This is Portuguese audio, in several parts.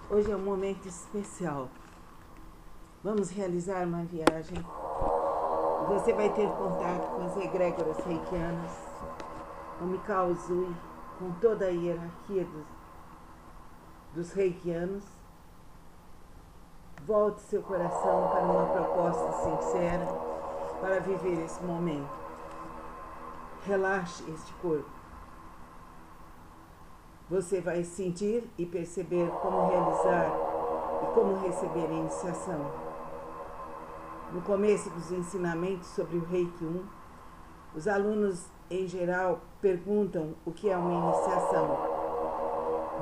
Hoje é um momento especial. Vamos realizar uma viagem. Você vai ter contato com as egrégoras reikianas, com Mikao Usui, com toda a hierarquia dos reikianos. Volte seu coração para uma proposta sincera para viver esse momento. Relaxe este corpo. Você vai sentir e perceber como realizar e como receber a iniciação. No começo dos ensinamentos sobre o Reiki 1, os alunos em geral perguntam o que é uma iniciação.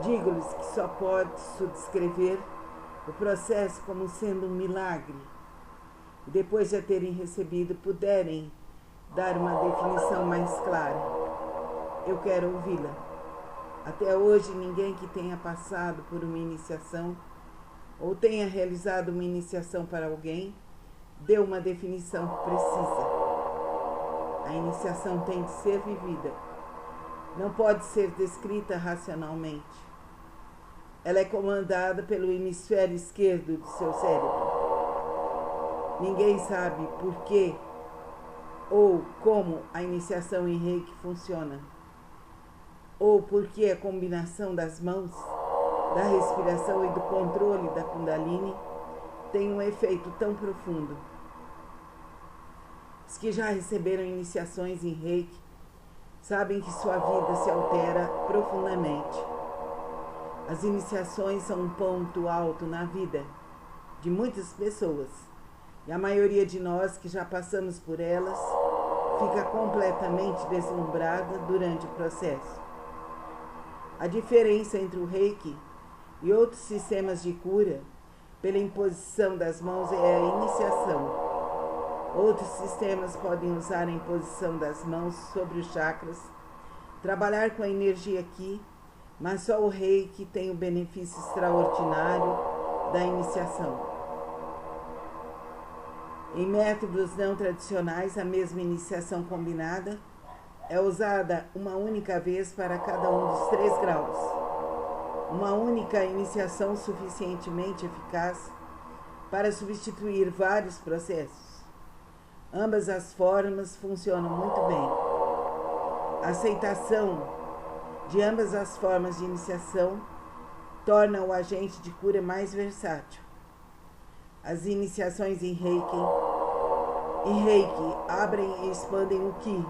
Digo-lhes que só posso descrever o processo como sendo um milagre. E depois de a terem recebido, puderem dar uma definição mais clara. Eu quero ouvi-la. Até hoje, ninguém que tenha passado por uma iniciação ou tenha realizado uma iniciação para alguém deu uma definição precisa. A iniciação tem de ser vivida. Não pode ser descrita racionalmente. Ela é comandada pelo hemisfério esquerdo do seu cérebro. Ninguém sabe por que ou como a iniciação em Reiki funciona, ou por que a combinação das mãos, da respiração e do controle da Kundalini tem um efeito tão profundo. Os que já receberam iniciações em Reiki sabem que sua vida se altera profundamente. As iniciações são um ponto alto na vida de muitas pessoas, e a maioria de nós que já passamos por elas fica completamente deslumbrada durante o processo. A diferença entre o Reiki e outros sistemas de cura pela imposição das mãos é a iniciação. Outros sistemas podem usar a imposição das mãos sobre os chakras, trabalhar com a energia aqui, mas só o Reiki tem o benefício extraordinário da iniciação. Em métodos não tradicionais, a mesma iniciação combinada é usada uma única vez para cada um dos 3 graus. Uma única iniciação suficientemente eficaz para substituir vários processos. Ambas as formas funcionam muito bem. A aceitação de ambas as formas de iniciação torna o agente de cura mais versátil. As iniciações em Reiki abrem e expandem o Ki,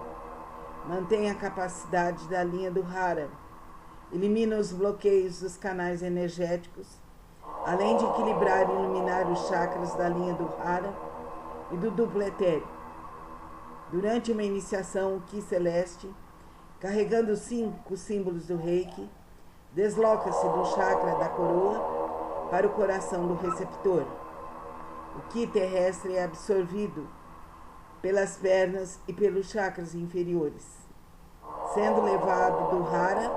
mantém a capacidade da linha do Hara, elimina os bloqueios dos canais energéticos, além de equilibrar e iluminar os chakras da linha do Hara e do duplo etéreo. Durante uma iniciação, o Ki celeste, carregando os 5 símbolos do Reiki, desloca-se do chakra da coroa para o coração do receptor. O Ki terrestre é absorvido pelas pernas e pelos chakras inferiores, sendo levado do Hara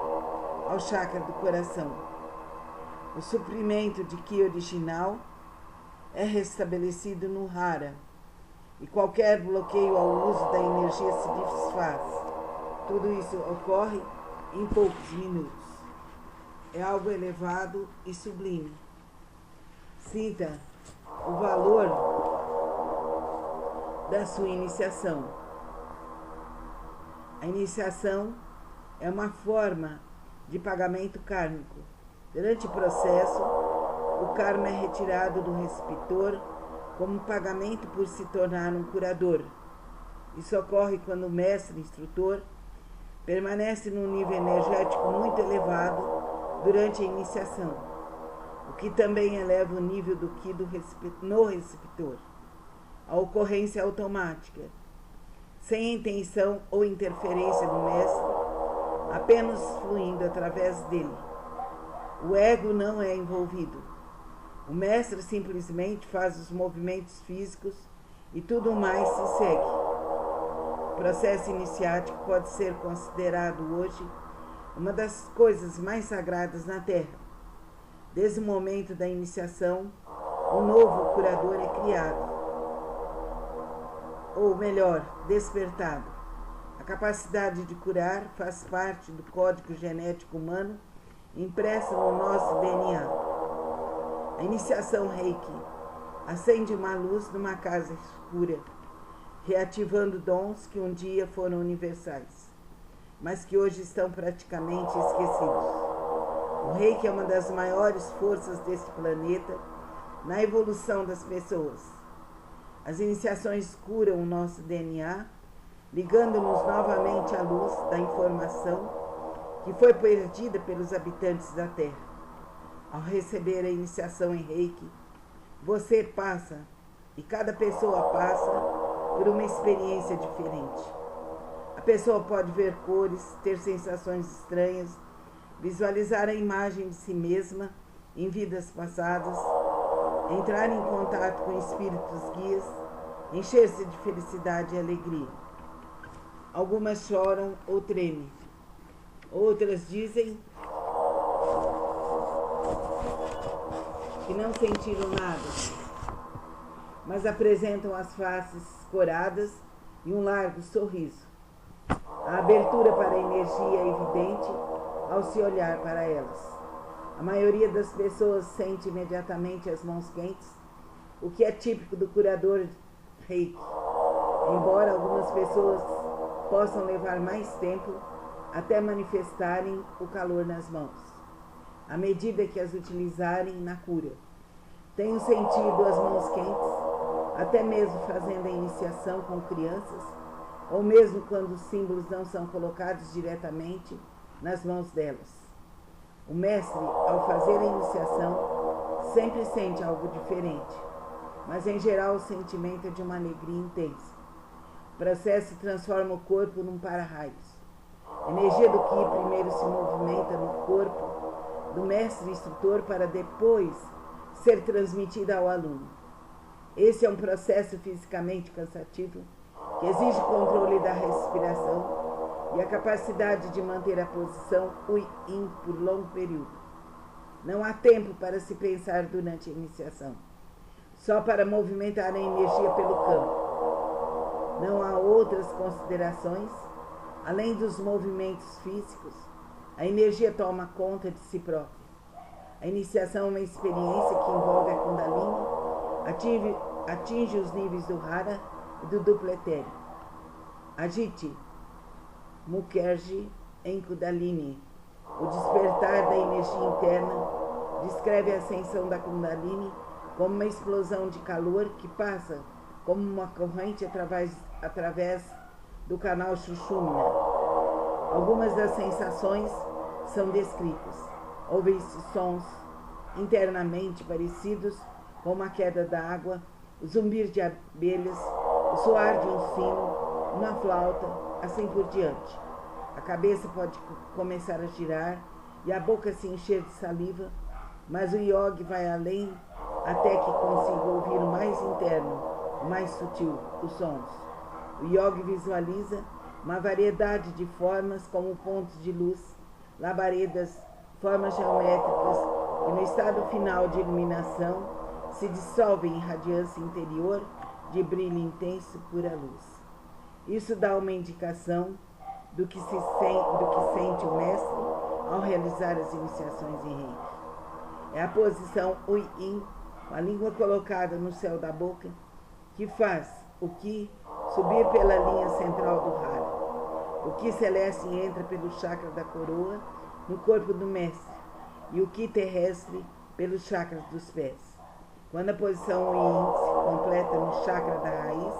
ao chakra do coração. O suprimento de Ki original é restabelecido no Hara e qualquer bloqueio ao uso da energia se desfaz. Tudo isso ocorre em poucos minutos. É algo elevado e sublime. Sinta o valor da sua iniciação. A iniciação é uma forma de pagamento kármico. Durante o processo, o karma é retirado do receptor como pagamento por se tornar um curador. Isso ocorre quando o mestre instrutor permanece num nível energético muito elevado durante a iniciação, o que também eleva o nível do Ki no receptor. A ocorrência automática, sem intenção ou interferência do mestre, apenas fluindo através dele. O ego não é envolvido. O mestre simplesmente faz os movimentos físicos e tudo mais se segue. O processo iniciático pode ser considerado hoje uma das coisas mais sagradas na Terra. Desde o momento da iniciação, um novo curador é criado. Ou melhor, despertado. A capacidade de curar faz parte do código genético humano impresso no nosso DNA. A iniciação Reiki acende uma luz numa casa escura, reativando dons que um dia foram universais, mas que hoje estão praticamente esquecidos. O Reiki é uma das maiores forças deste planeta na evolução das pessoas. As iniciações curam o nosso DNA, ligando-nos novamente à luz da informação que foi perdida pelos habitantes da Terra. Ao receber a iniciação em Reiki, você passa, e cada pessoa passa, por uma experiência diferente. A pessoa pode ver cores, ter sensações estranhas, visualizar a imagem de si mesma em vidas passadas, entrar em contato com espíritos guias, encher-se de felicidade e alegria. Algumas choram ou tremem. Outras dizem que não sentiram nada, mas apresentam as faces coradas e um largo sorriso. A abertura para a energia é evidente ao se olhar para elas. A maioria das pessoas sente imediatamente as mãos quentes, o que é típico do curador Reiki, embora algumas pessoas possam levar mais tempo até manifestarem o calor nas mãos, à medida que as utilizarem na cura. Tenho sentido as mãos quentes, até mesmo fazendo a iniciação com crianças, ou mesmo quando os símbolos não são colocados diretamente nas mãos delas. O mestre, ao fazer a iniciação, sempre sente algo diferente, mas em geral o sentimento é de uma alegria intensa. O processo transforma o corpo num para-raios. A energia do Ki primeiro se movimenta no corpo do mestre instrutor para depois ser transmitida ao aluno. Esse é um processo fisicamente cansativo que exige controle da respiração e a capacidade de manter a posição Yin por longo período. Não há tempo para se pensar durante a iniciação, só para movimentar a energia pelo campo. Não há outras considerações, além dos movimentos físicos. A energia toma conta de si própria. A iniciação é uma experiência que envolve a Kundalini, atinge os níveis do Hara e do duplo etéreo. Ajit Mukherjee em Kundalini, o despertar da energia interna, descreve a ascensão da Kundalini como uma explosão de calor que passa como uma corrente através do canal Sushumna. Algumas das sensações são descritas. Ouvem-se sons internamente parecidos com uma queda d'água, o zumbir de abelhas, o soar de um sino, uma flauta, assim por diante. A cabeça pode começar a girar e a boca se encher de saliva, mas o yogi vai além até que consiga ouvir o mais interno, o mais sutil, os sons. O yogi visualiza uma variedade de formas como pontos de luz, labaredas, formas geométricas que no estado final de iluminação se dissolvem em radiância interior de brilho intenso pura luz. Isso dá uma indicação do que sente o mestre ao realizar as iniciações em Reiki. É a posição Yin, com a língua colocada no céu da boca, que faz o Ki subir pela linha central do Hara. O Ki celeste entra pelo chakra da coroa no corpo do mestre e o Ki terrestre pelos chakras dos pés. Quando a posição Yin se completa no chakra da raiz,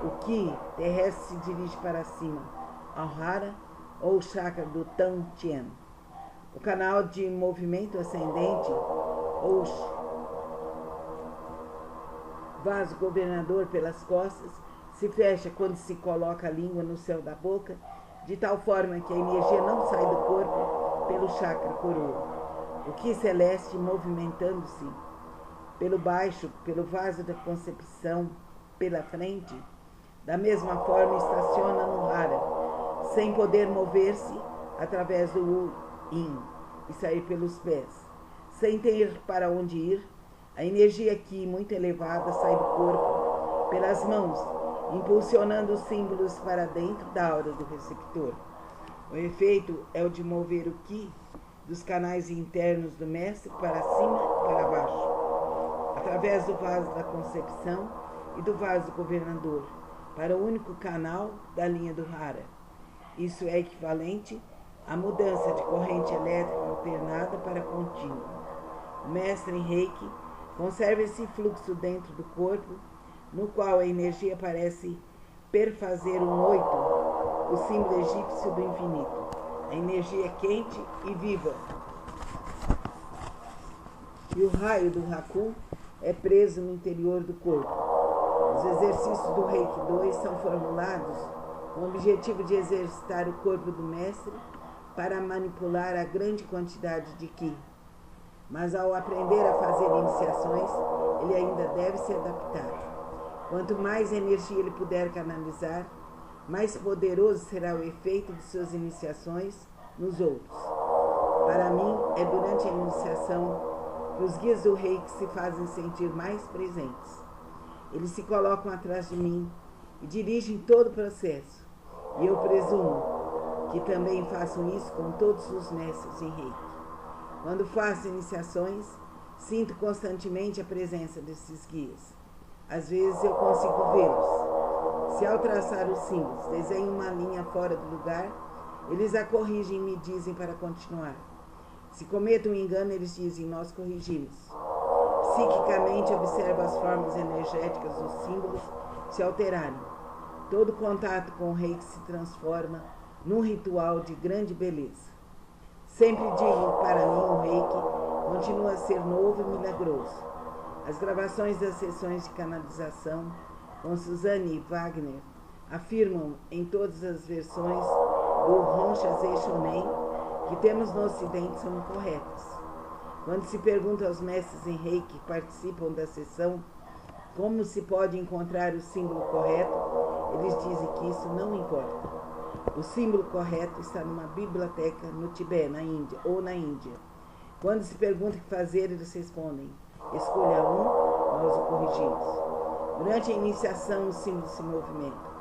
o Ki terrestre se dirige para cima, ao Hara ou chakra do Tan Tien. O canal de movimento ascendente ou vaso governador pelas costas se fecha quando se coloca a língua no céu da boca, de tal forma que a energia não sai do corpo pelo chakra coroa. O Ki celeste movimentando-se pelo baixo, pelo vaso da concepção, pela frente, da mesma forma estaciona no Hara, sem poder mover-se através do Yin e sair pelos pés. Sem ter para onde ir, a energia Ki muito elevada sai do corpo pelas mãos, impulsionando os símbolos para dentro da aura do receptor. O efeito é o de mover o Ki dos canais internos do mestre para cima e para baixo. através do vaso da concepção e do vaso do governador, para o único canal da linha do Hara. Isso é equivalente à mudança de corrente elétrica alternada para contínua. O mestre em Reiki conserva esse fluxo dentro do corpo, no qual a energia parece perfazer um 8, o símbolo egípcio do infinito. A energia é quente e viva. E o raio do Haku é preso no interior do corpo. Os exercícios do Reiki 2 são formulados com o objetivo de exercitar o corpo do mestre para manipular a grande quantidade de Ki. Mas ao aprender a fazer iniciações, ele ainda deve se adaptar. Quanto mais energia ele puder canalizar, mais poderoso será o efeito de suas iniciações nos outros. Para mim, é durante a iniciação que os guias do Reiki se fazem sentir mais presentes. Eles se colocam atrás de mim e dirigem todo o processo. E eu presumo que também façam isso com todos os mestres em Reiki. Quando faço iniciações, sinto constantemente a presença desses guias. Às vezes eu consigo vê-los. Se ao traçar os símbolos desenho uma linha fora do lugar, eles a corrigem e me dizem para continuar. Se cometo um engano, eles dizem, nós corrigimos. Psiquicamente observo as formas energéticas dos símbolos se alterarem. Todo contato com o Reiki se transforma num ritual de grande beleza. Sempre digo que para mim o Reiki continua a ser novo e milagroso. As gravações das sessões de canalização com Suzanne e Wagner afirmam em todas as versões do Honsha Shonen que temos no Ocidente são corretas. Quando se pergunta aos mestres em Reiki que participam da sessão como se pode encontrar o símbolo correto, eles dizem que isso não importa. O símbolo correto está numa biblioteca no Tibete, na Índia, ou na Índia. Quando se pergunta o que fazer, eles respondem, escolha um, nós o corrigimos. Durante a iniciação, os símbolos se movimentam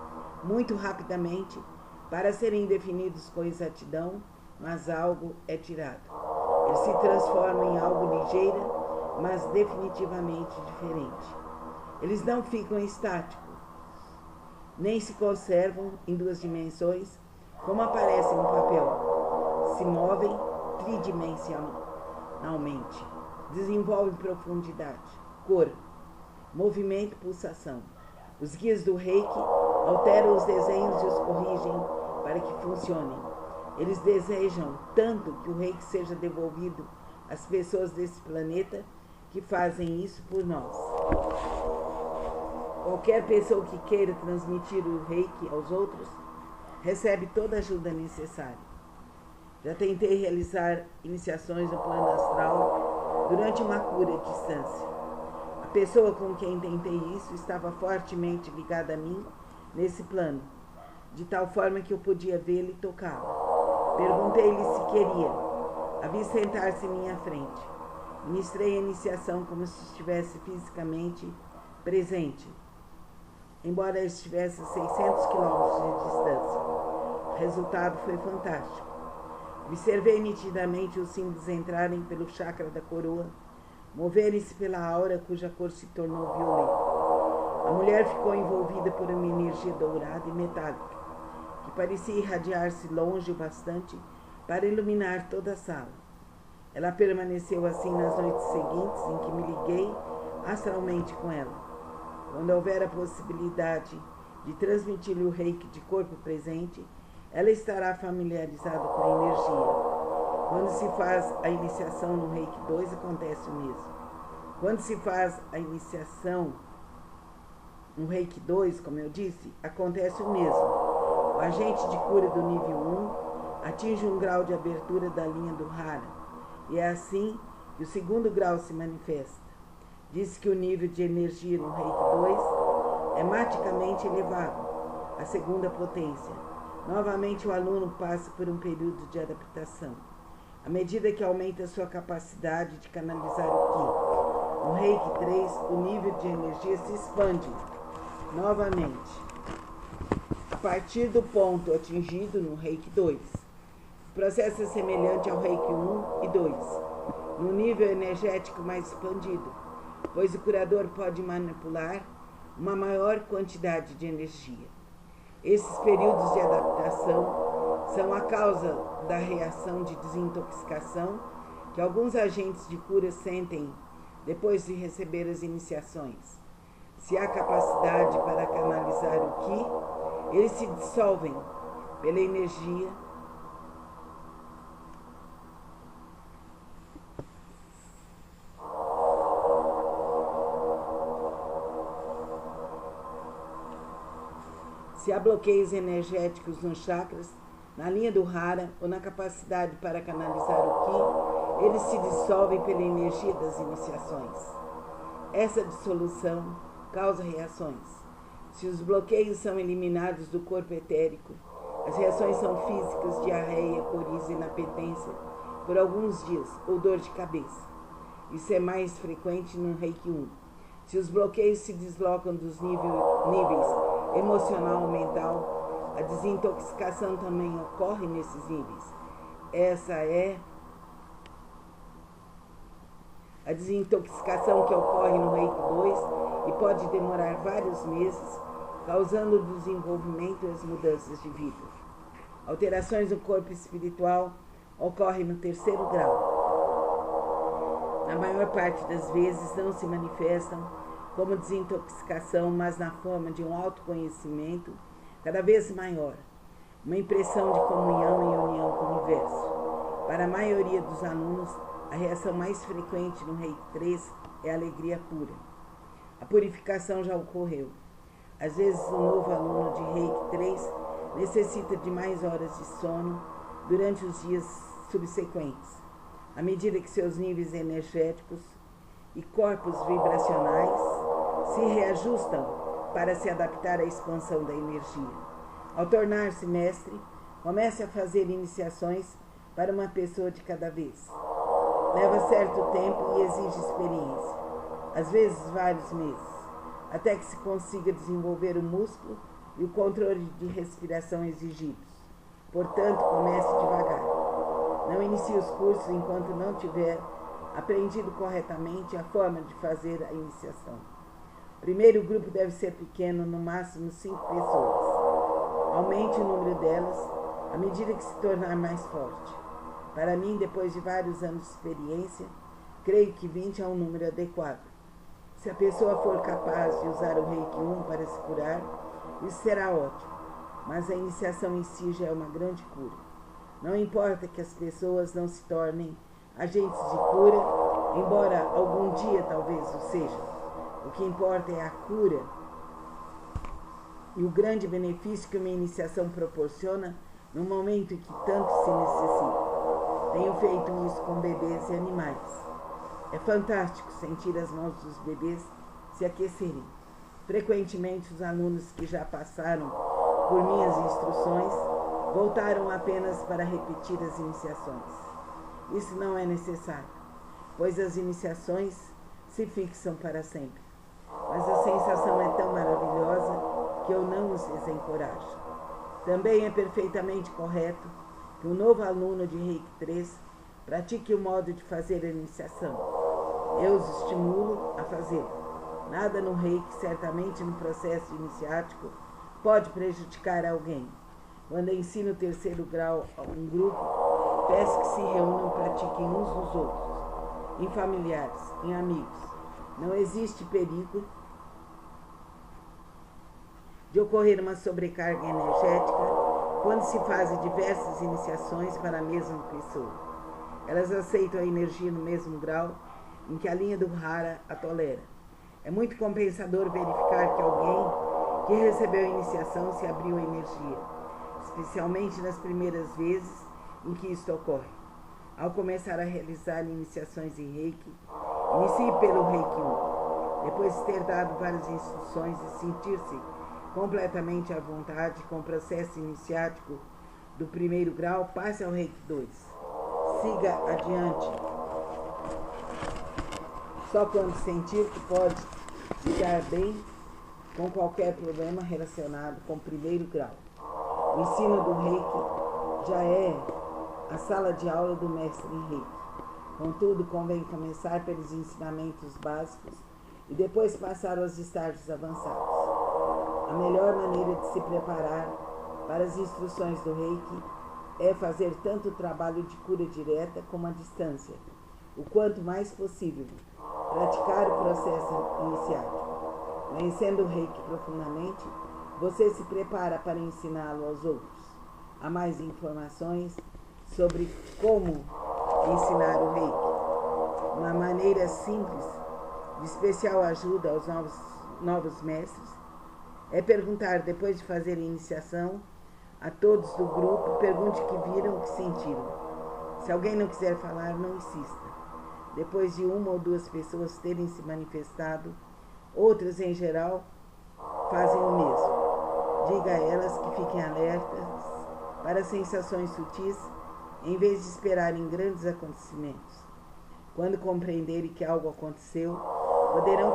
muito rapidamente para serem definidos com exatidão, mas algo é tirado. Eles se transformam em algo ligeiro, mas definitivamente diferente. Eles não ficam estáticos, nem se conservam em duas dimensões, como aparecem no papel. Se movem tridimensionalmente, desenvolvem profundidade, cor, movimento e pulsação. Os guias do Reiki alteram os desenhos e os corrigem para que funcionem. Eles desejam tanto que o Reiki seja devolvido às pessoas desse planeta que fazem isso por nós. Qualquer pessoa que queira transmitir o Reiki aos outros recebe toda a ajuda necessária. Já tentei realizar iniciações no plano astral durante uma cura à distância. A pessoa com quem tentei isso estava fortemente ligada a mim nesse plano, de tal forma que eu podia vê-lo e tocá-lo. Perguntei-lhe se queria. A vi sentar-se em minha frente. Ministrei a iniciação como se estivesse fisicamente presente, embora estivesse a 600 quilômetros de distância. O resultado foi fantástico. Observei nitidamente os símbolos entrarem pelo chakra da coroa, moverem-se pela aura cuja cor se tornou violeta. A mulher ficou envolvida por uma energia dourada e metálica, que parecia irradiar-se longe o bastante para iluminar toda a sala. Ela permaneceu assim nas noites seguintes em que me liguei astralmente com ela. Quando houver a possibilidade de transmitir-lhe o Reiki de corpo presente, ela estará familiarizada com a energia. Quando se faz a iniciação no Reiki 2, acontece o mesmo. Quando se faz a iniciação no Reiki 2, como eu disse, acontece o mesmo. O agente de cura do nível 1 atinge um grau de abertura da linha do Hara, e é assim que o segundo grau se manifesta. Diz que o nível de energia no Reiki 2 é maticamente elevado, a segunda potência. Novamente o aluno passa por um período de adaptação, à medida que aumenta a sua capacidade de canalizar o Ki. No Reiki 3, o nível de energia se expande novamente, a partir do ponto atingido no Reiki 2. O processo é semelhante ao Reiki 1 e 2, no nível energético mais expandido. pois o curador pode manipular uma maior quantidade de energia. Esses períodos de adaptação são a causa da reação de desintoxicação que alguns agentes de cura sentem depois de receber as iniciações. Se há capacidade para canalizar o Ki, eles se dissolvem pela energia Se há bloqueios energéticos nos chakras, na linha do Hara ou na capacidade para canalizar o Ki, eles se dissolvem pela energia das iniciações. Essa dissolução causa reações. Se os bloqueios são eliminados do corpo etérico, as reações são físicas, diarreia, coriza, inapetência por alguns dias ou dor de cabeça. Isso é mais frequente no Reiki 1. Se os bloqueios se deslocam dos níveis emocional ou mental, a desintoxicação também ocorre nesses níveis. Essa é a desintoxicação que ocorre no Reiki 2 e pode demorar vários meses, causando o desenvolvimento e as mudanças de vida. Alterações no corpo espiritual ocorrem no 3º grau. Na maior parte das vezes não se manifestam como desintoxicação, mas na forma de um autoconhecimento cada vez maior, uma impressão de comunhão e união com o universo. Para a maioria dos alunos, a reação mais frequente no Reiki 3 é a alegria pura. A purificação já ocorreu. Às vezes, o novo aluno de Reiki 3 necessita de mais horas de sono durante os dias subsequentes, à medida que seus níveis energéticos e corpos vibracionais se reajustam para se adaptar à expansão da energia. Ao tornar-se mestre, comece a fazer iniciações para uma pessoa de cada vez. Leva certo tempo e exige experiência, às vezes vários meses, até que se consiga desenvolver o músculo e o controle de respiração exigidos. Portanto, comece devagar. Não inicie os cursos enquanto não tiver aprendido corretamente a forma de fazer a iniciação. O primeiro grupo deve ser pequeno, no máximo 5 pessoas. Aumente o número delas à medida que se tornar mais forte. Para mim, depois de vários anos de experiência, creio que 20 é um número adequado. Se a pessoa for capaz de usar o Reiki 1 para se curar, isso será ótimo, mas a iniciação em si já é uma grande cura. Não importa que as pessoas não se tornem agentes de cura, embora algum dia talvez o sejam. O que importa é a cura e o grande benefício que uma iniciação proporciona no momento em que tanto se necessita. Tenho feito isso com bebês e animais. É fantástico sentir as mãos dos bebês se aquecerem. Frequentemente, os alunos que já passaram por minhas instruções voltaram apenas para repetir as iniciações. Isso não é necessário, pois as iniciações se fixam para sempre. Mas a sensação é tão maravilhosa que eu não os desencorajo. Também é perfeitamente correto que um novo aluno de Reiki 3 pratique o modo de fazer a iniciação. Eu os estimulo a fazer. Nada no Reiki, certamente no processo iniciático, pode prejudicar alguém. Quando ensino o 3º grau a um grupo, peço que se reúnam e pratiquem uns nos outros, em familiares, em amigos. Não existe perigo de ocorrer uma sobrecarga energética quando se fazem diversas iniciações para a mesma pessoa. Elas aceitam a energia no mesmo grau em que a linha do Hara a tolera. É muito compensador verificar que alguém que recebeu a iniciação se abriu à energia, especialmente nas primeiras vezes em que isto ocorre. Ao começar a realizar iniciações em Reiki, inicie pelo Reiki 1. Depois de ter dado várias instruções e sentir-se completamente à vontade com o processo iniciático do 1º grau, passe ao Reiki 2. Siga adiante. Só quando sentir que pode ficar bem com qualquer problema relacionado com o 1º grau. O ensino do Reiki já é a sala de aula do mestre em Reiki. Contudo, convém começar pelos ensinamentos básicos e depois passar aos estágios avançados. A melhor maneira de se preparar para as instruções do Reiki é fazer tanto o trabalho de cura direta como a distância, o quanto mais possível, praticar o processo iniciático. Conhecendo o Reiki profundamente, você se prepara para ensiná-lo aos outros. Há mais informações sobre como ensinar o Reiki. Uma maneira simples, de especial ajuda aos novos mestres, é perguntar, depois de fazer a iniciação, a todos do grupo, pergunte o que viram, o que sentiram. Se alguém não quiser falar, não insista. Depois de uma ou duas pessoas terem se manifestado, outras, em geral, fazem o mesmo. Diga a elas que fiquem alertas para sensações sutis, em vez de esperarem grandes acontecimentos. Quando compreenderem que algo aconteceu, poderão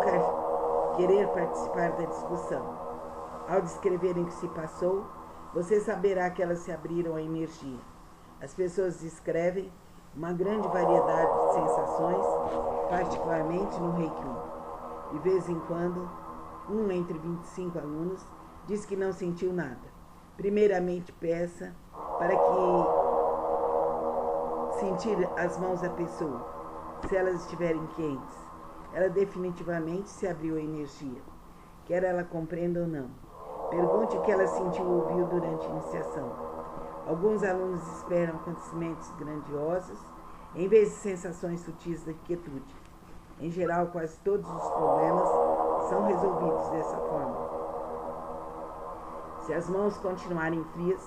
querer participar da discussão. Ao descreverem o que se passou, você saberá que elas se abriram à energia. As pessoas descrevem uma grande variedade de sensações, particularmente no Reiki 1. De vez em quando, um entre 25 alunos diz que não sentiu nada. Primeiramente, peça para que sentir as mãos da pessoa, se elas estiverem quentes. Ela definitivamente se abriu à energia, quer ela compreenda ou não. Pergunte o que ela sentiu ou ouviu durante a iniciação. Alguns alunos esperam acontecimentos grandiosos, em vez de sensações sutis de quietude. Em geral, quase todos os problemas são resolvidos dessa forma. Se as mãos continuarem frias,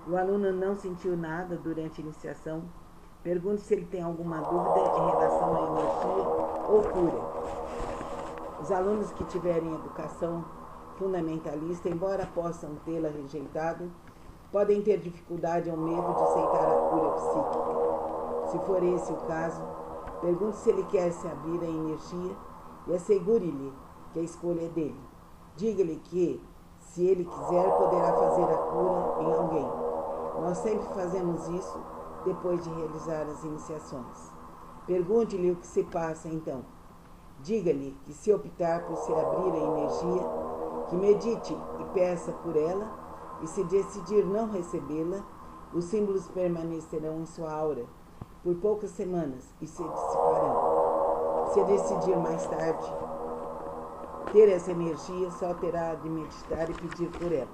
o aluno não sentiu nada durante a iniciação, pergunte se ele tem alguma dúvida em relação à energia ou cura. Os alunos que tiverem educação fundamentalista, embora possam tê-la rejeitado, podem ter dificuldade ou medo de aceitar a cura psíquica. Se for esse o caso, pergunte se ele quer se abrir à energia e assegure-lhe que a escolha é dele. Diga-lhe que, se ele quiser, poderá fazer a cura em alguém. Nós sempre fazemos isso depois de realizar as iniciações. Pergunte-lhe o que se passa então. Diga-lhe que, se optar por se abrir à energia, que medite e peça por ela, e se decidir não recebê-la, os símbolos permanecerão em sua aura por poucas semanas e se dissiparão. Se decidir mais tarde ter essa energia, só terá de meditar e pedir por ela.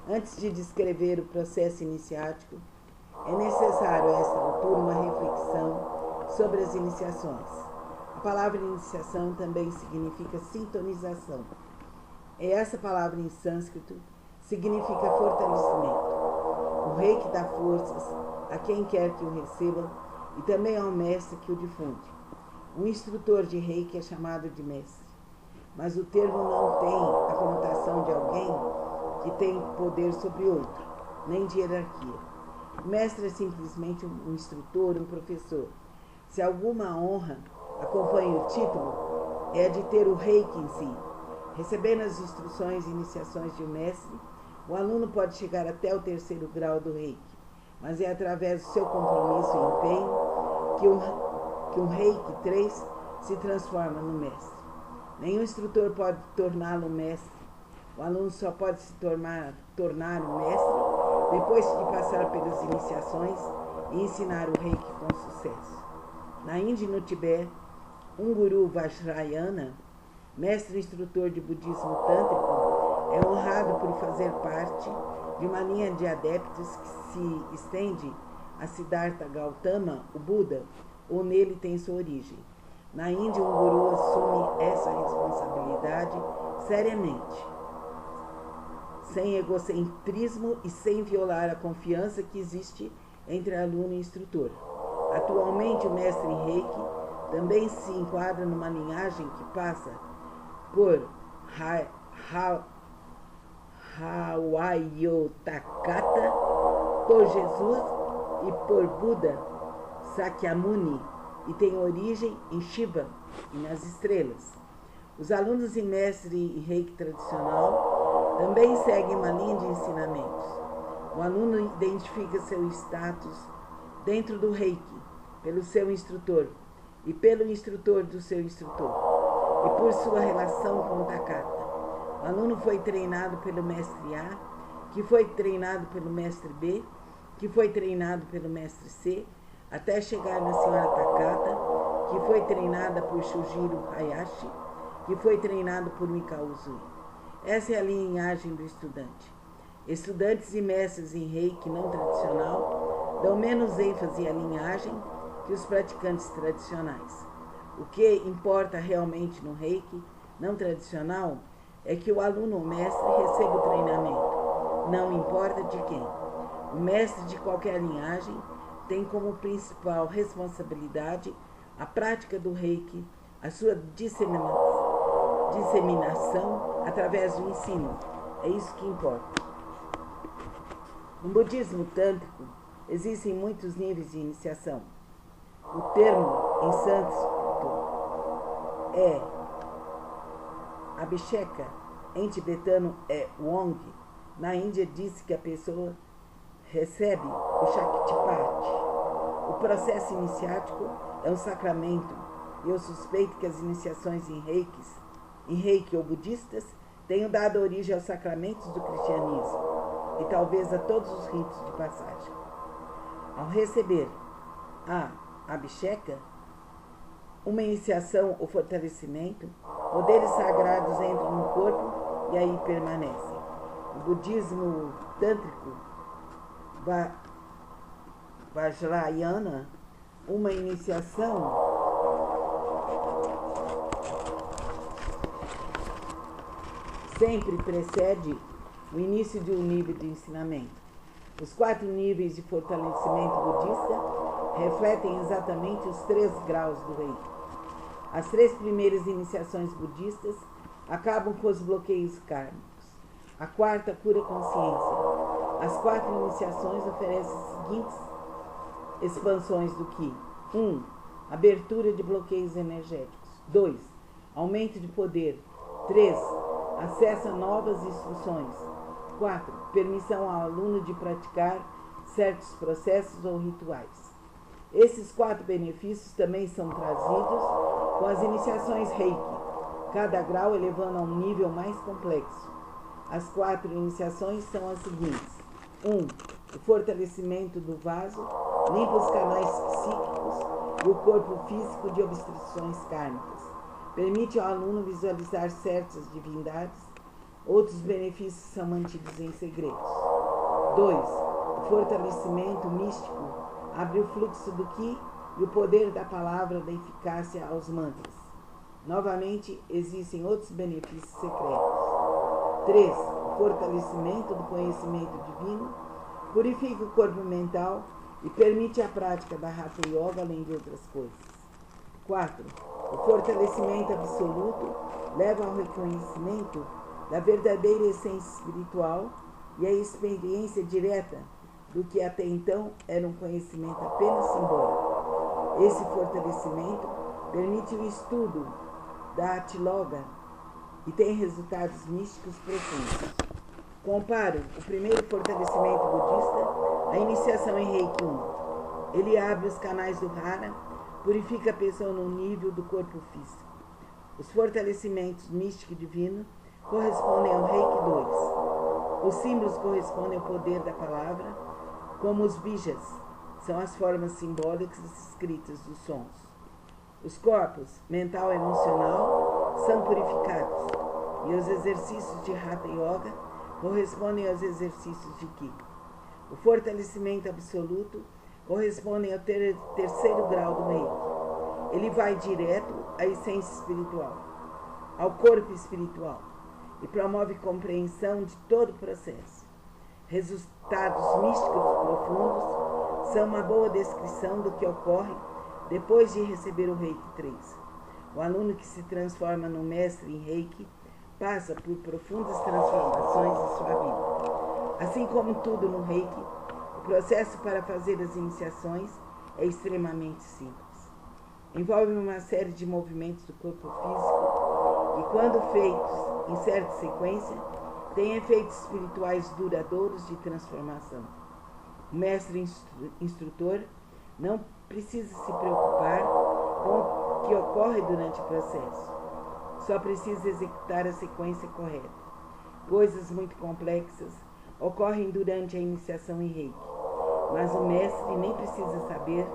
Antes de descrever o processo iniciático, é necessário a esta altura uma reflexão sobre as iniciações. A palavra iniciação também significa sintonização. E essa palavra em sânscrito significa fortalecimento. O Reiki dá forças a quem quer que o receba e também ao mestre que o difunde. Um instrutor de Reiki é chamado de mestre, mas o termo não tem a conotação de alguém que tem poder sobre outro, nem de hierarquia. O mestre é simplesmente um instrutor, um professor. Se alguma honra acompanha o título, é de ter o Reiki em si. Recebendo as instruções e iniciações de um mestre, o aluno pode chegar até o 3º grau do Reiki, mas é através do seu compromisso e empenho que um Reiki 3 se transforma no mestre. Nenhum instrutor pode torná-lo mestre. O aluno só pode se tornar o mestre depois de passar pelas iniciações e ensinar o Reiki com sucesso. Na Índia e no Tibete, um guru Vajrayana, mestre instrutor de budismo tântrico, é honrado por fazer parte de uma linha de adeptos que se estende a Siddhartha Gautama, o Buda, ou nele tem sua origem. Na Índia, um guru assume essa responsabilidade seriamente, sem egocentrismo e sem violar a confiança que existe entre aluno e instrutor. Atualmente, o mestre em Reiki também se enquadra numa linhagem que passa por Hawayo Takata, por Jesus e por Buda Sakyamuni, e tem origem em Shiva e nas estrelas. Os alunos e mestres em Reiki tradicional também seguem uma linha de ensinamentos. O aluno identifica seu status dentro do Reiki pelo seu instrutor e pelo instrutor do seu instrutor. e por sua relação com o Takata. O aluno foi treinado pelo mestre A, que foi treinado pelo mestre B, que foi treinado pelo mestre C, até chegar na senhora Takata, que foi treinada por Shujiro Hayashi, que foi treinado por Mikao Uzui. Essa é a linhagem do estudante. Estudantes e mestres em reiki não tradicional dão menos ênfase à linhagem que os praticantes tradicionais. O que importa realmente no reiki não tradicional é que o aluno ou mestre receba o treinamento, não importa de quem. O mestre de qualquer linhagem tem como principal responsabilidade a prática do reiki, a sua disseminação através do ensino. É isso que importa. No budismo tântrico, existem muitos níveis de iniciação. O termo em sânscrito é Abhisheka, em tibetano é Wong. Na Índia diz que a pessoa recebe o Shaktipat. O processo iniciático é um sacramento e eu suspeito que as iniciações em reiki ou budistas tenham dado origem aos sacramentos do cristianismo e talvez a todos os ritos de passagem. Ao receber a Abhisheka, uma iniciação ou fortalecimento, poderes sagrados entram no corpo e aí permanecem. O budismo tântrico Vajrayana, uma iniciação sempre precede o início de um nível de ensinamento. Os 4 níveis de fortalecimento budista refletem exatamente os 3 graus do reiki. As 3 primeiras iniciações budistas acabam com os bloqueios kármicos. A 4ª cura consciência. As 4 iniciações oferecem as seguintes expansões do Ki. 1. Abertura de bloqueios energéticos. 2. Aumento de poder. 3. Acesso a novas instruções. 4. Permissão ao aluno de praticar certos processos ou rituais. Esses 4 benefícios também são trazidos com as iniciações Reiki, cada grau elevando a um nível mais complexo. As 4 iniciações são as seguintes. 1. O fortalecimento do vaso limpa os canais psíquicos e o corpo físico de obstruções kármicas. Permite ao aluno visualizar certas divindades. Outros benefícios são mantidos em segredos. 2. O fortalecimento místico abre o fluxo do Ki e o poder da palavra da eficácia aos mantras. Novamente, existem outros benefícios secretos. 3. O fortalecimento do conhecimento divino purifica o corpo mental e permite a prática da Hatha Yoga, além de outras coisas. 4. O fortalecimento absoluto leva ao reconhecimento da verdadeira essência espiritual e à experiência direta do que até então era um conhecimento apenas simbólico. Esse fortalecimento permite o estudo da Atiloga e tem resultados místicos profundos. Comparo o primeiro fortalecimento budista à iniciação em Reiki 1. Ele abre os canais do Hara, purifica a pessoa no nível do corpo físico. Os fortalecimentos místico e divino correspondem ao Reiki 2. Os símbolos correspondem ao poder da palavra, como os bijas, são as formas simbólicas escritas dos sons. Os corpos, mental e emocional, são purificados, e os exercícios de Hatha Yoga correspondem aos exercícios de Ki. O fortalecimento absoluto corresponde ao terceiro grau do Reiki. Ele vai direto à essência espiritual, ao corpo espiritual, e promove compreensão de todo o processo. Resultados místicos profundos são uma boa descrição do que ocorre depois de receber o Reiki 3. O aluno que se transforma no mestre em Reiki passa por profundas transformações em sua vida. Assim como tudo no Reiki, o processo para fazer as iniciações é extremamente simples. Envolve uma série de movimentos do corpo físico e, quando feitos em certa sequência, tem efeitos espirituais duradouros de transformação. O mestre instrutor não precisa se preocupar com o que ocorre durante o processo. só precisa executar a sequência correta. Coisas muito complexas ocorrem durante a iniciação em Reiki, mas o mestre nem precisa saber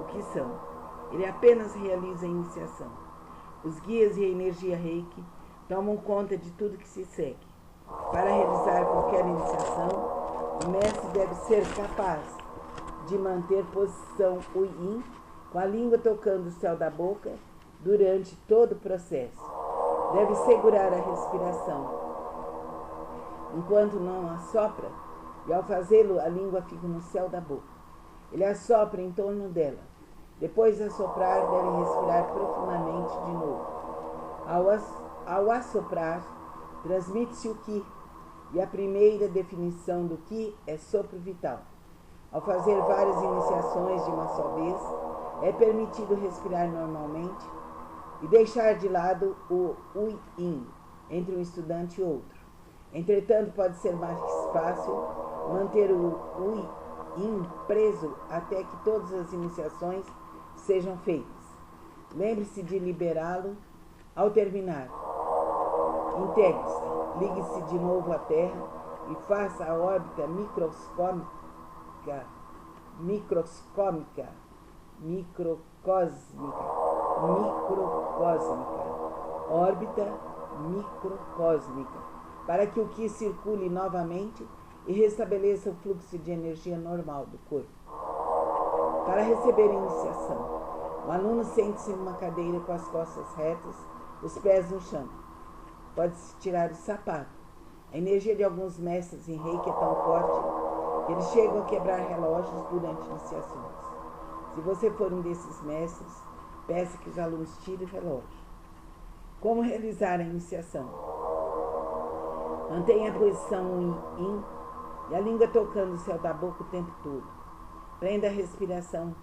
o que são. Ele apenas realiza a iniciação. Os guias e a energia Reiki tomam conta de tudo que se segue. Para realizar qualquer iniciação, o mestre deve ser capaz de manter posição Yin, com a língua tocando o céu da boca durante todo o processo. Deve segurar a respiração enquanto não assopra, e ao fazê-lo a língua fica no céu da boca. Ele assopra em torno dela. Depois de assoprar, deve respirar profundamente de novo. Ao assoprar, transmite-se o Ki, e a primeira definição do Ki é sopro vital. Ao fazer várias iniciações de uma só vez, é permitido respirar normalmente e deixar de lado o Yin entre um estudante e outro. Entretanto, pode ser mais fácil manter o Yin preso até que todas as iniciações sejam feitas. Lembre-se de liberá-lo ao terminar. Integre-se, ligue-se de novo à Terra e faça a órbita órbita microcósmica, para que o Ki circule novamente e restabeleça o fluxo de energia normal do corpo. Para receber a iniciação, o aluno sente-se numa cadeira com as costas retas, os pés no chão. Pode-se tirar o sapato. A energia de alguns mestres em Reiki é tão forte que eles chegam a quebrar relógios durante iniciações. Se você for um desses mestres, peça que os alunos tirem o relógio. Como realizar a iniciação? Mantenha a posição Yin e a língua tocando o céu da boca o tempo todo. Prenda a respiração,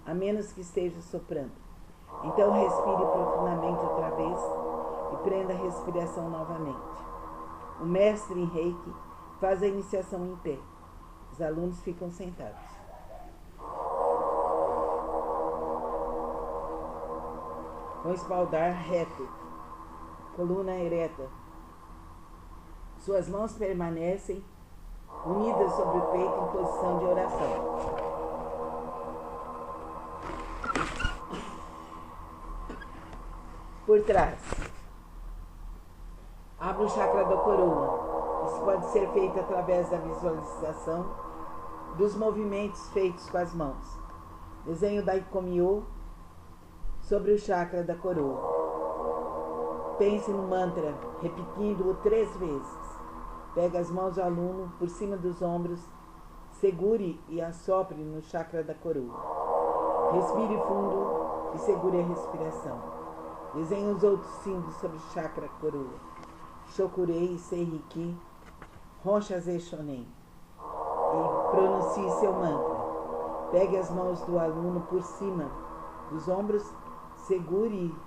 a menos que esteja soprando. Então respire profundamente outra vez e prenda a respiração novamente. O mestre em Reiki faz a iniciação em pé. Os alunos ficam sentados. Com espaldar reto, coluna ereta. Suas mãos permanecem unidas sobre o peito em posição de oração. Por trás. Abra o chakra da coroa. Isso pode ser feito através da visualização dos movimentos feitos com as mãos. Desenhe o Daikomyo sobre o chakra da coroa. Pense no mantra, repetindo-o 3 vezes. Pegue as mãos do aluno por cima dos ombros, segure e assopre no chakra da coroa. Respire fundo e segure a respiração. Desenhe os outros símbolos sobre o chakra coroa. Shokurei, Seiriki, Honshaze Shonen. E pronuncie seu mantra. Pegue as mãos do aluno por cima dos ombros, segure-as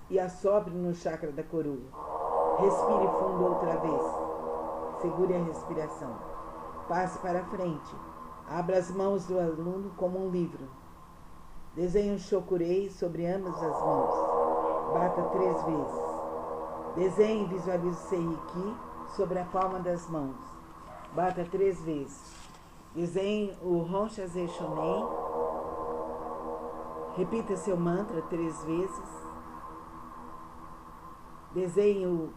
e assopre no chakra da coroa. Respire fundo outra vez. Segure a respiração. Passe para frente. Abra as mãos do aluno como um livro. Desenhe um Shokurei sobre ambas as mãos. Bata 3 vezes. Desenhe e visualize o Seiriki sobre a palma das mãos. Bata 3 vezes. Desenhe o Honshaze Shonen. Repita seu mantra 3 vezes. Desenhe o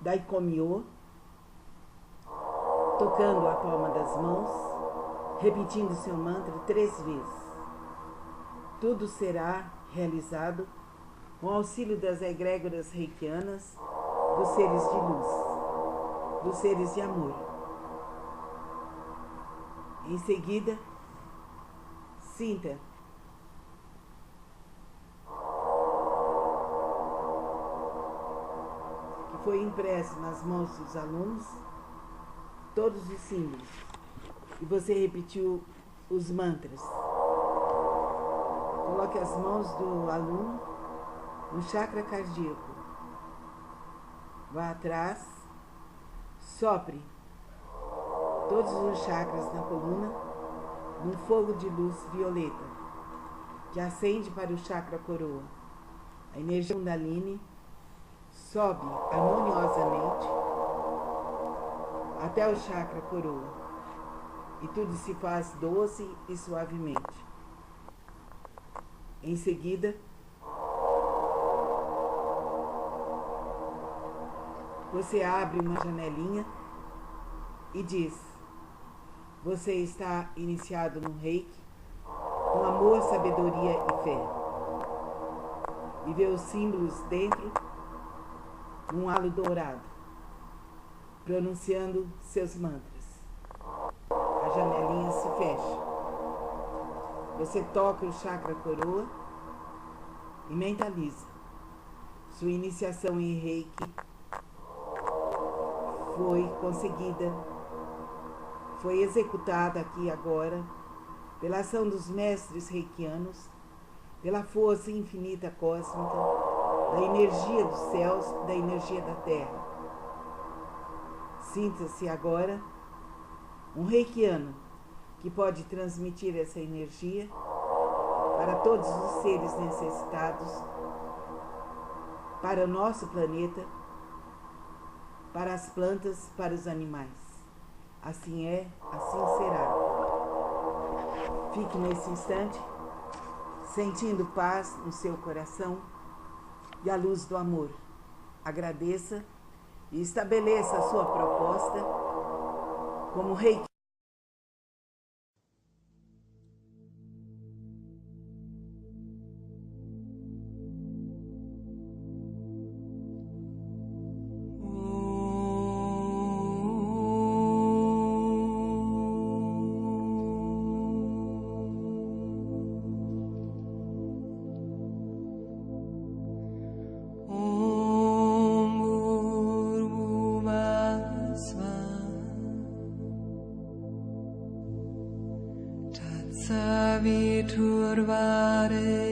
Daikomyo, tocando a palma das mãos, repetindo seu mantra 3 vezes. Tudo será realizado com o auxílio das egrégoras reikianas, dos seres de luz, dos seres de amor. Em seguida, sinta que foi impresso nas mãos dos alunos todos os símbolos e você repetiu os mantras. Coloque as mãos do aluno no chakra cardíaco. Vá atrás, sopre todos os chakras na coluna num fogo de luz violeta que acende para o chakra coroa. A energia Kundalini sobe harmoniosamente até o chakra coroa e tudo se faz doce e suavemente. Em seguida, você abre uma janelinha e diz: você está iniciado no Reiki com amor, sabedoria e fé. E vê os símbolos dentro num halo dourado, pronunciando seus mantras. A janelinha se fecha. Você toca o chakra coroa e mentaliza. Sua iniciação em Reiki foi conseguida, foi executada aqui agora pela ação dos mestres reikianos, pela força infinita cósmica, da energia dos céus, da energia da terra. Sinta-se agora um reikiano que pode transmitir essa energia para todos os seres necessitados, para o nosso planeta, para as plantas, para os animais. Assim é, assim será. Fique nesse instante, sentindo paz no seu coração e a luz do amor. Agradeça e estabeleça a sua proposta como Reiki. Saviturvare